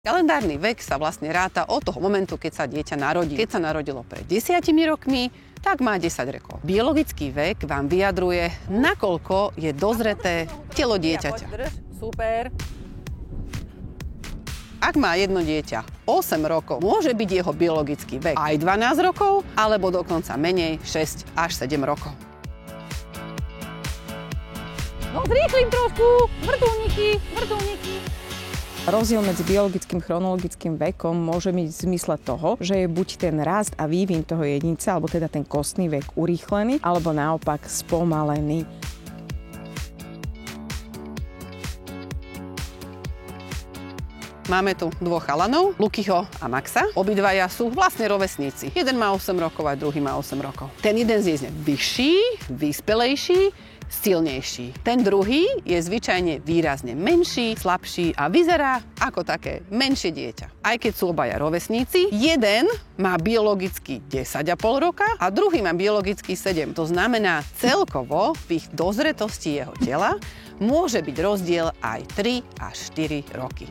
Kalendárny vek sa vlastne ráta od toho momentu, keď sa dieťa narodí. Keď sa narodilo pred 10 rokmi, tak má 10 rokov. Biologický vek vám vyjadruje, nakoľko je dozreté telo dieťaťa. Super. Ak má jedno dieťa 8 rokov, môže byť jeho biologický vek aj 12 rokov, alebo dokonca menej 6 až 7 rokov. No zrýchlim trošku, vrtuľníky. Rozdiel medzi biologickým a chronologickým vekom môže byť v zmysle toho, že je buď ten rast a vývin toho jedinca, alebo teda ten kostný vek urýchlený, alebo naopak spomalený. Máme tu dvoch chalanov, Lukyho a Maxa. Obidvaja sú vlastne rovesníci. Jeden má 8 rokov a druhý má 8 rokov. Ten jeden je vyšší, vyspelejší, silnejší. Ten druhý je zvyčajne výrazne menší, slabší a vyzerá ako také menšie dieťa. Aj keď sú obaja rovesníci, jeden má biologicky 10,5 roka a druhý má biologicky 7. To znamená, celkovo v ich dozretosti jeho tela môže byť rozdiel aj 3 až 4 roky.